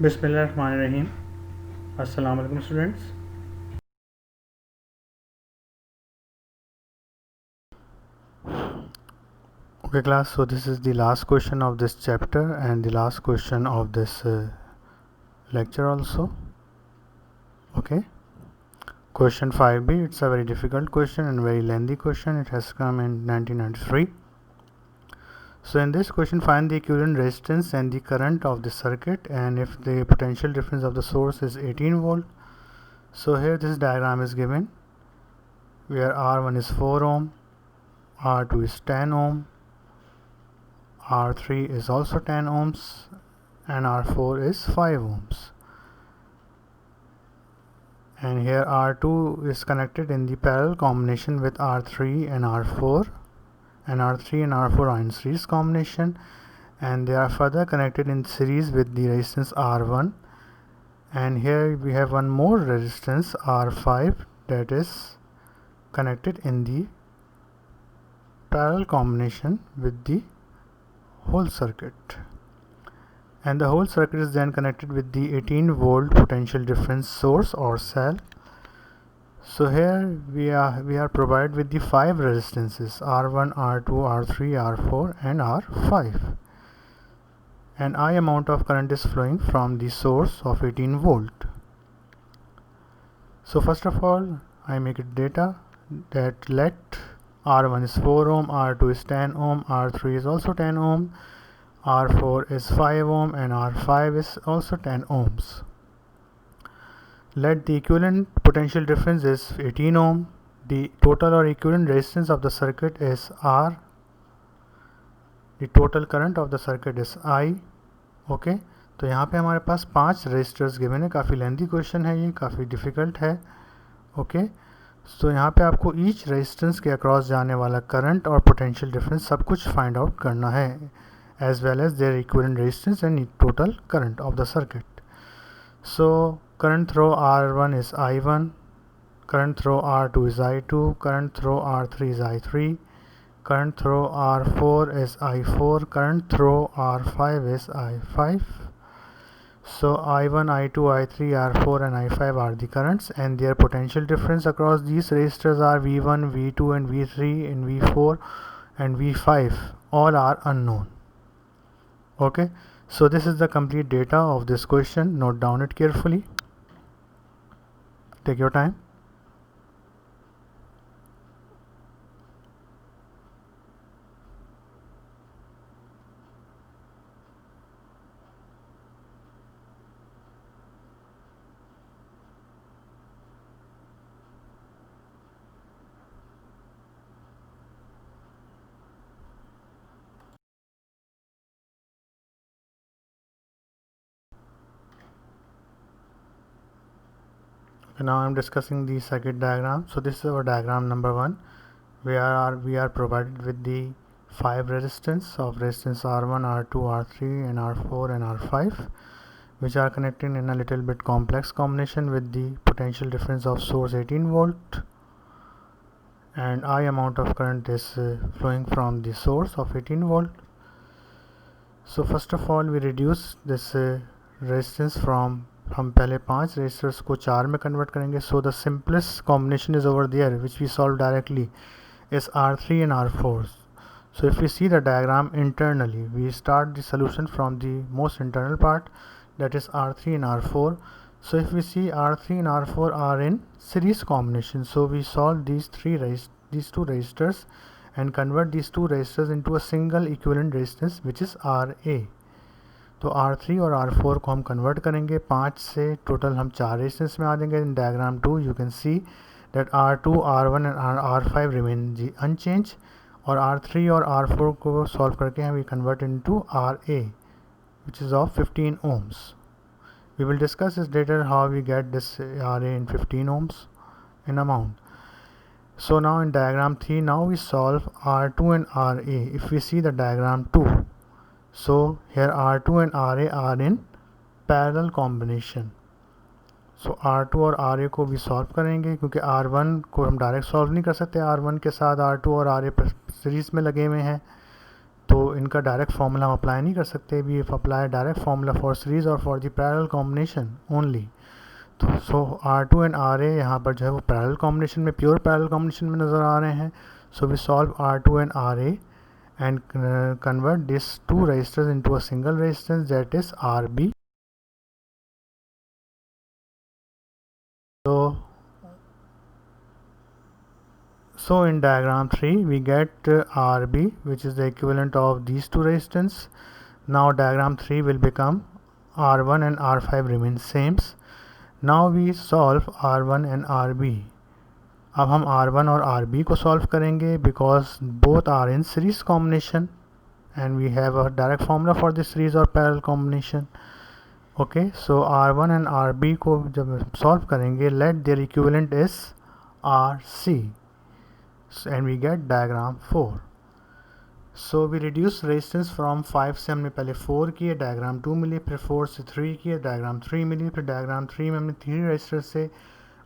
बिस्मिल्लाहिर्रहमानिर्रहीम। अस्सलाम वालेकुम students. Okay class, so this is the last question of this chapter and the last question of this lecture also. Okay, question 5b, it's a very difficult question and very lengthy question. It has come in 1993. So in this question, find the equivalent resistance and the current of the circuit, and if the potential difference of the source is 18 volt. So here this diagram is given where R1 is 4 ohm, R2 is 10 ohm, R3 is also 10 ohms, and R4 is 5 ohms. And here R2 is connected in the parallel combination with R3 and R4, and R3 and R4 are in series combination, and they are further connected in series with the resistance R1. And here we have one more resistance R5 that is connected in the parallel combination with the whole circuit, and the whole circuit is then connected with the 18 volt potential difference source or cell. So here we are provided with the 5 resistances R1, R2, R3, R4 and R5, and I amount of current is flowing from the source of 18 volt. So first of all I make it data that let R1 is 4 ohm, R2 is 10 ohm, R3 is also 10 ohm, R4 is 5 ohm and R5 is also 10 ohms. Let the equivalent potential difference is 18 ohm. The total or equivalent resistance of the circuit is R. The total current of the circuit is I. Okay, तो यहाँ पे हमारे पास 5 resistors given है. काफ़ी lengthy question है, ये काफ़ी difficult है. ओके, तो यहाँ पे आपको ईच रेजिस्टेंस के अक्रॉस जाने वाला करंट और पोटेंशियल डिफरेंस सब कुछ फाइंड आउट करना है, as well as their equivalent resistance and total current of the circuit. So current through R1 is I1, current through R2 is I2, current through R3 is I3, current through R4 is I4, current through R5 is I5. So I1, I2, I3, R4 and I5 are the currents, and their potential difference across these resistors are V1, V2 and V3 and V4 and V5. All are unknown. Okay, so this is the complete data of this question. Note down it carefully. Take your time. Okay, now I am discussing the circuit diagram. So this is our diagram number 1, where we are provided with the 5 resistance of resistance R1, R2, R3 and R4 and R5, which are connected in a little bit complex combination with the potential difference of source 18 volt, and I amount of current is flowing from the source of 18 volt. So first of all we reduce this resistance from, हम पहले 5 resistors को 4 में convert करेंगे. So the simplest combination is over there which we solve directly is R3 and R4. So if we see the diagram internally, we start the solution from the most internal part, that is R3 and R4. So if we see R3 and R4 are in series combination, so we solve these two resistors and convert these two resistors into a single equivalent resistance which is RA. तो R3 और R4 को हम convert करेंगे 5 से, total हम 4 resistance में आ जाएंगे. In diagram 2 you can see that R2, R1 and R5 remain unchange, और R3 और R4 को सॉल्व करके हम we convert into RA which is of 15 ohms. We will discuss this later how we get this RA in 15 ohms in amount. So now in diagram 3, now we solve R2 and RA. If we see the diagram 2, so here R2 and RA are in parallel combination. So R2 और RA को भी solve करेंगे, क्योंकि R1 को हम direct solve नहीं कर सकते. R1 के साथ R2 और RA सीरीज में लगे हुए हैं, तो इनका डायरेक्ट फार्मूला हम अप्लाई नहीं कर सकते, we apply direct formula for series और for the parallel combination only. तो सो R2 एंड RA यहाँ पर जो है वो पैरेलल कॉम्बिनेशन में, प्योर पैरेलल कॉम्बिनेशन में नज़र आ रहे हैं। So we solve R2 and RA and convert these two resistors into a single resistance, that is RB. So in diagram 3 we get RB, which is the equivalent of these two resistance. Now diagram 3 will become R1 and R5 remain same. Now we solve R1 and RB. अब हम R1 और RB को solve करेंगे because both are in series combination and we have a direct formula for the series or parallel combination. Okay, so R1 and RB को जब solve करेंगे, let their equivalent is RC, and we get diagram 4. So we reduce resistance from 5 से हमने पहले 4 किए, diagram 2 मिली, फिर 4 से 3 किए, diagram 3 मिली, फिर diagram 3 में हमने 3 रेजिस्टर से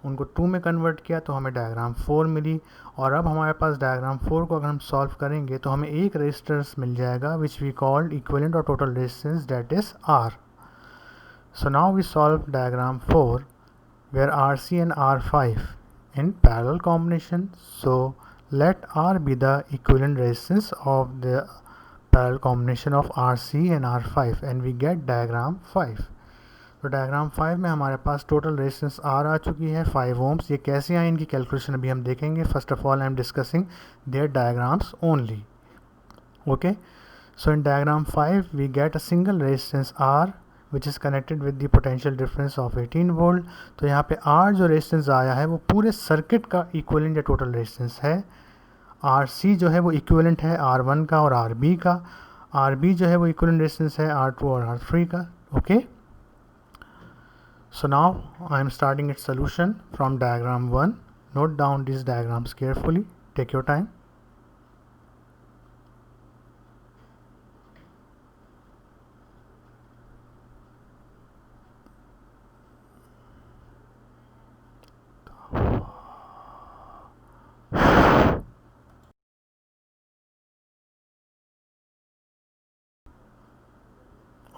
उनको 2 में कन्वर्ट किया तो हमें डायग्राम 4 मिली। और अब हमारे पास डायग्राम 4 को अगर हम सॉल्व करेंगे तो हमें एक रेजिस्टेंस मिल जाएगा विच वी कॉल्ड इक्विवेलेंट और total resistance, that is R. So now we solve diagram 4 where RC and R5 in parallel combination. So let R be the equivalent resistance of the parallel combination of RC and R5 and we get diagram 5. तो diagram 5 में हमारे पास total resistance R आ चुकी है 5 ohms। ये कैसे आए इनकी calculation अभी हम देखेंगे। First of all I am discussing their diagrams only. Okay, so in diagram 5 we get a single resistance R which is connected with the potential difference of 18 volt. तो यहाँ पे R जो रेजिस्टेंस आया है वो पूरे सर्किट का equivalent या टोटल रेजिस्टेंस है। RC जो है वो इक्विवेलेंट है R1 का और RB का। RB जो है वो इक्विवेलेंट रेजिस्टेंस है R2 और R3 का। Okay, so now I am starting its solution from diagram 1. Note down these diagrams carefully, take your time.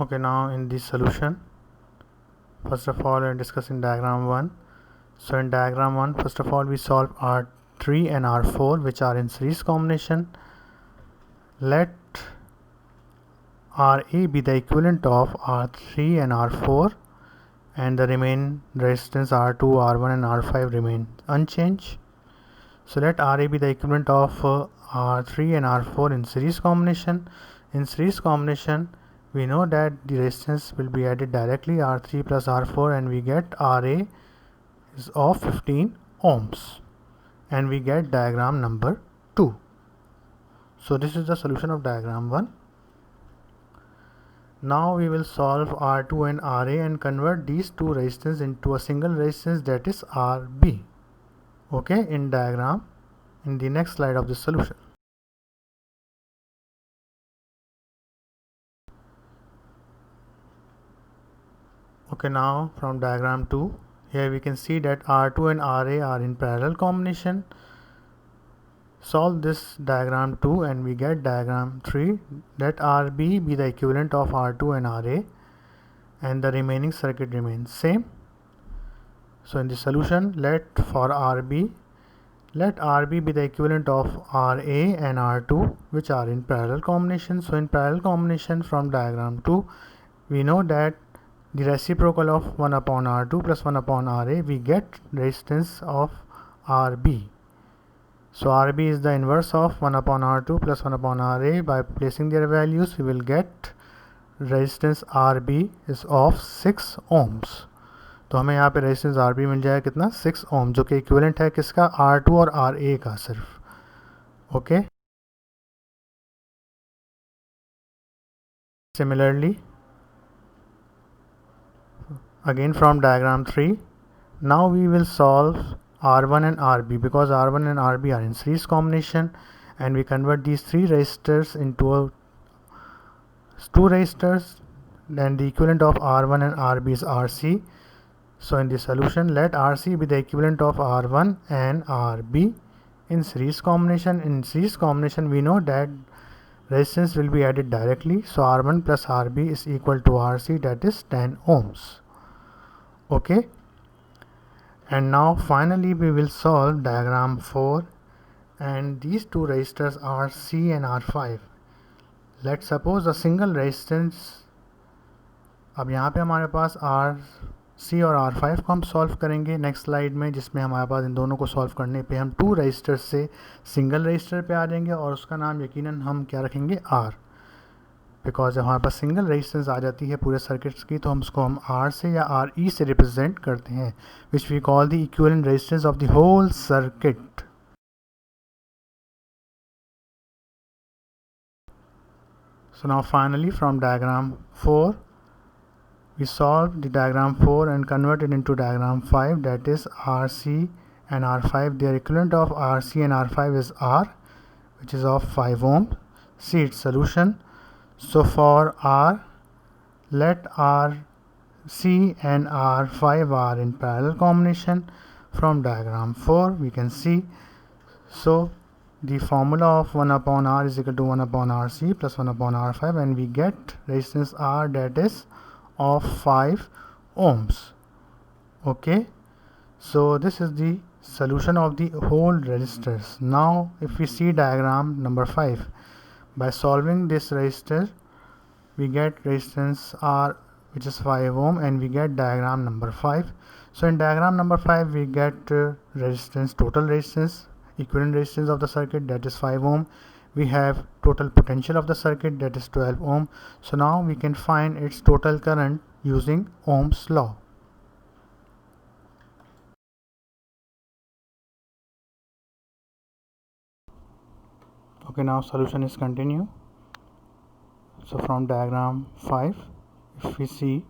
Okay, now in this solution, first of all we are discussing diagram 1. So in diagram 1, first of all we solve R3 and R4 which are in series combination. Let RA be the equivalent of R3 and R4 and the remaining resistance R2, R1 and R5 remain unchanged. So let RA be the equivalent of R3 and R4 in series combination. In series combination we know that the resistance will be added directly, R3 plus R4, and we get RA is of 15 ohms and we get diagram number 2. So this is the solution of diagram 1. Now we will solve R2 and RA and convert these two resistance into a single resistance, that is RB. Okay, in diagram in the next slide of the solution. Okay, now from diagram 2, here we can see that R2 and RA are in parallel combination. Solve this diagram 2 and we get diagram 3. Let RB be the equivalent of R2 and RA and the remaining circuit remains same. So in the solution, let RB be the equivalent of RA and R2 which are in parallel combination. So in parallel combination from diagram 2, we know that the reciprocal of 1 upon R2 plus 1 upon RA, we get resistance of RB. So RB is the inverse of 1 upon R2 plus 1 upon RA. By placing their values, we will get resistance RB is of 6 ohms. तो हमें यहाँ पे resistance RB मिल जाएगा कितना, 6 ओम, जो कि equivalent है किसका, R2 और RA का सिर्फ। Okay, similarly again from diagram 3, now we will solve R1 and RB because R1 and RB are in series combination and we convert these three resistors into two resistors, then the equivalent of R1 and RB is RC. So in the solution, let RC be the equivalent of R1 and RB in series combination. In series combination we know that resistance will be added directly. So R1 plus RB is equal to RC, that is 10 ohms. Okay. And now finally we will solve diagram 4, and these two resistors are C and R5. Let's suppose a single resistance. अब यहाँ पे हमारे पास RC और R5 को हम solve करेंगे next slide में, जिसमें हमारे पास इन दोनों को सॉल्व करने पे हम टू रजिस्टर्स से सिंगल रजिस्टर पे आ जाएंगे, और उसका नाम यकीनन हम क्या रखेंगे, R, बिकॉज जब हमारे पास सिंगल रेजिस्टेंस आ जाती है पूरे सर्किट्स की तो हम उसको हम R से या RE से रिप्रेजेंट करते हैं, which we call the equivalent resistance of the whole circuit. So now finally from diagram 4 we solve the diagram 4 and convert it into diagram 5, that is RC and R5. Their equivalent of RC and R5 is R, which is of 5 ohm. See its solution. So for R, let RC and R5 are in parallel combination. From diagram 4 we can see, so the formula of 1 upon R is equal to 1 upon RC plus 1 upon R5, and we get resistance R, that is of 5 ohms. Okay, so this is the solution of the whole resistors. Now if we see diagram number 5, by solving this resistor we get resistance R, which is 5 ohm, and we get diagram number 5. So in diagram number 5 we get resistance, total resistance, equivalent resistance of the circuit, that is 5 ohm. We have total potential of the circuit, that is 12 ohm. So now we can find its total current using Ohm's law. Okay, now solution is continue. So from diagram 5, if we see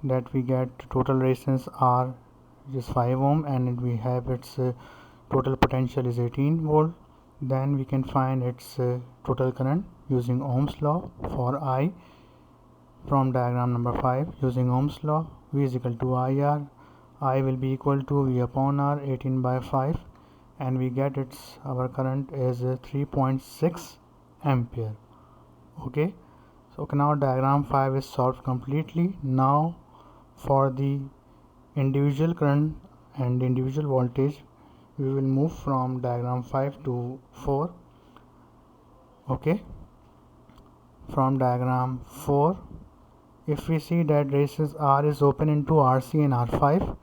that we get total resistance R, which is 5 ohm, and we have its total potential is 18 volt, then we can find its total current using Ohm's law. For I, from diagram number 5, using Ohm's law, V is equal to IR. I will be equal to V upon R, 18 by 5, and we get its our current is 3.6 ampere. Okay, so now diagram 5 is solved completely. Now for the individual current and individual voltage we will move from diagram 5 to 4. Okay, from diagram 4, if we see that resistance R is open into RC and R5,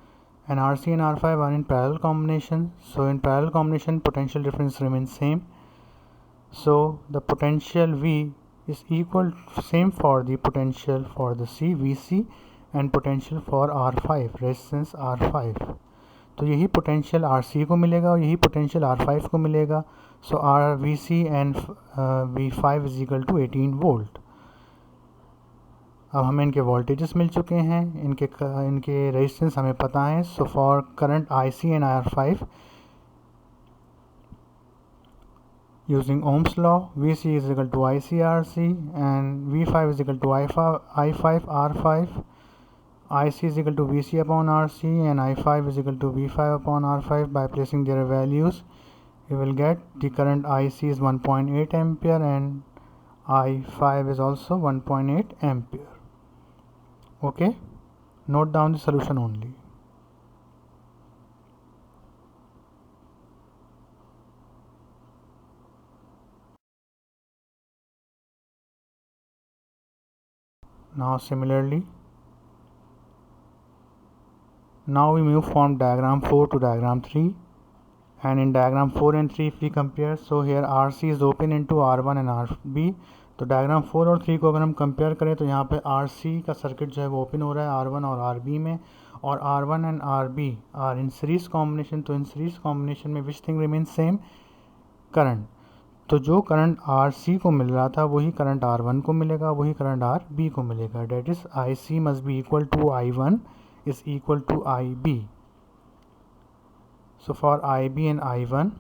and RC and R5 are in parallel combination, so in parallel combination potential difference remains same, so the potential V is equal same for the potential for the C, VC, and potential for R5, resistance R5. तो यही potential RC को मिलेगा और यही potential R5 को मिलेगा. So VC and V5 is equal to 18 volt. अब हमें इनके वोल्टेजेस मिल चुके हैं, इनके रेजिस्टेंस हमें पता है. So for current IC and R5 using Ohm's law, VC is equal to ICRC and V5 is equal to I5R5. IC is equal to VC upon RC and I5 is equal to V5 upon R5. By placing their values, we will get the current IC is 1.8 ampere and I5 is also 1.8 ampere. Okay, note down the solution only. Now similarly, now we move from diagram 4 to diagram 3, and in diagram 4 and 3 if we compare, so here RC is open into R1 and RB. तो diagram 4 और 3 को अगर हम compare करें तो यहाँ पे RC का सर्किट जो है वो ओपन हो रहा है R1 और RB में, और R1 and RB are in series combination. तो इन सीरीज कॉम्बिनेशन में which thing remain same, current. तो जो करंट RC को मिल रहा था वही करंट R1 को मिलेगा, वही करंट RB को मिलेगा. That is IC must be equal to I1 is equal to IB. So for IB and I1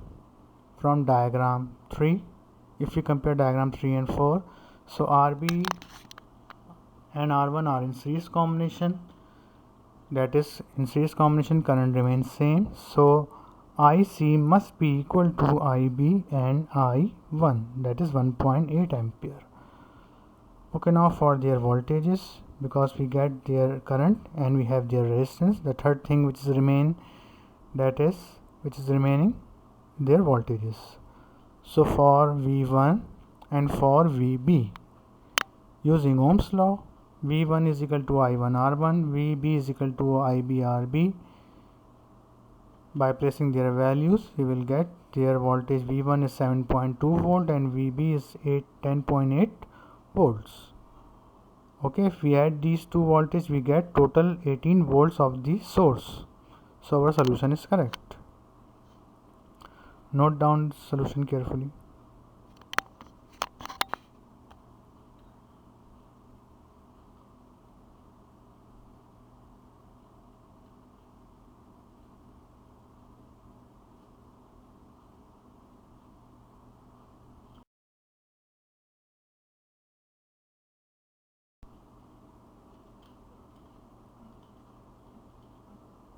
from diagram 3, if we compare diagram 3 and 4, so RB and R1 are in series combination, that is in series combination current remains same. So IC must be equal to IB and I1, that is 1.8 ampere. Okay, now for their voltages, because we get their current and we have their resistance, the third thing which is remaining, their voltages. So for V1 and for VB, using Ohm's law, V1 is equal to I1R1, VB is equal to IBRB. By placing their values, we will get their voltage. V1 is 7.2 volt and VB is 10.8 volts. Okay, if we add these two voltages, we get total 18 volts of the source. So our solution is correct. Note down the solution carefully.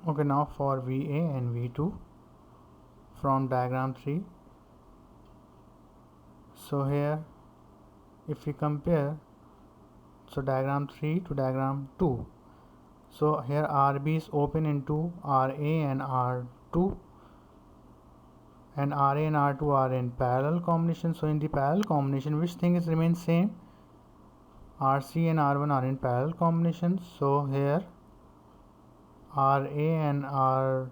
Okay, now for VA and V2 from diagram 3. So here if we compare, so diagram 3 to diagram 2, so here RB is open into RA and R2, and RA and R2 are in parallel combination. So in the parallel combination, which thing is remain same? RC and R1 are in parallel combination. So here RA and R2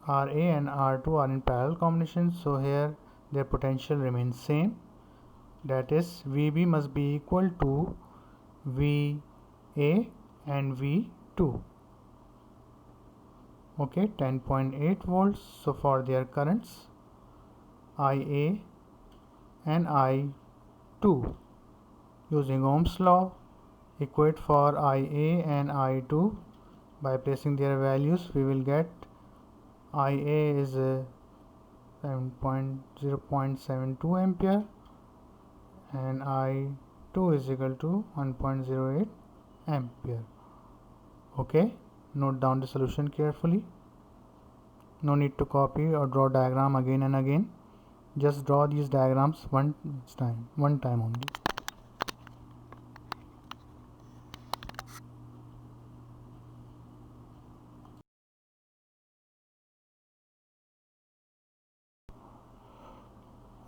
are in parallel combination. So here their potential remains same. That is, VB must be equal to VA and V2. Okay, 10.8 volts. So for their currents, IA and I2, using Ohm's law, equate for IA and I2. By placing their values, we will get IA is 0.72 ampere and I2 is equal to 1.08 ampere. Okay, note down the solution carefully. No need to copy or draw diagram again and again. Just draw these diagrams one time only.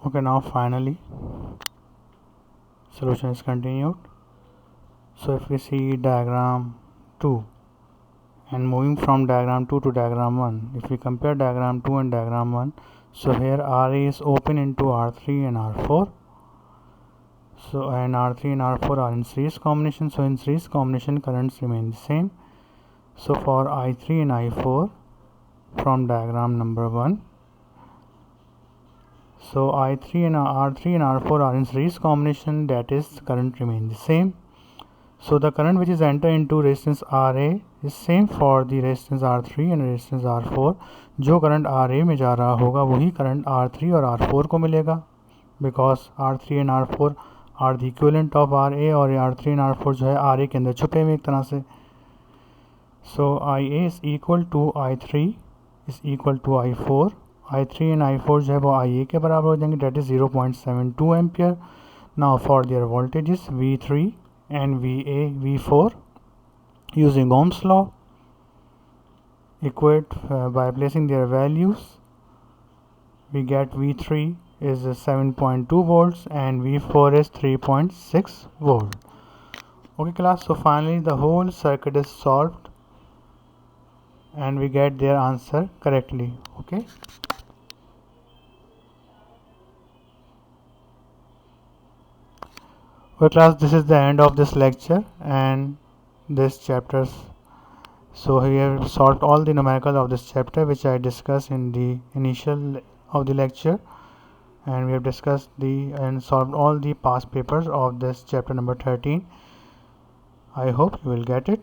Okay, now finally solution is continued. So if we see diagram 2 and moving from diagram 2 to diagram 1, if we compare diagram 2 and diagram 1, so here RA is open into R3 and R4. So and R3 and R4 are in series combination. So in series combination, currents remain the same. So for I3 and I4 from diagram number 1, so I3 and R3 and R4 are in series combination, that is current remain the same. So the current which is enter into resistance RA is same for the resistance R3 and resistance R4. जो current RA में जा रहा होगा वही current R3 और R4 को मिलेगा, because R3 and R4 are the equivalent of RA और R3 and R4 जो है RA के अंदर छुपे हुए एक तरह से. So IA is equal to I3 is equal to I4. I3 and I4 जो है वो IA के बराबर हो जाएंगे, that is 0.72 ampere. Now for their voltages V3 and V4, using Ohm's law, equate by placing their values, we get V3 is 7.2 volts and V4 is 3.6 volt. Okay class, so finally the whole circuit is solved and we get their answer correctly. Okay. Well class, this is the end of this lecture and this chapters. So here we have solved all the numericals of this chapter which I discussed in the initial of the lecture, and we have discussed and solved all the past papers of this chapter number 13. I hope you will get it.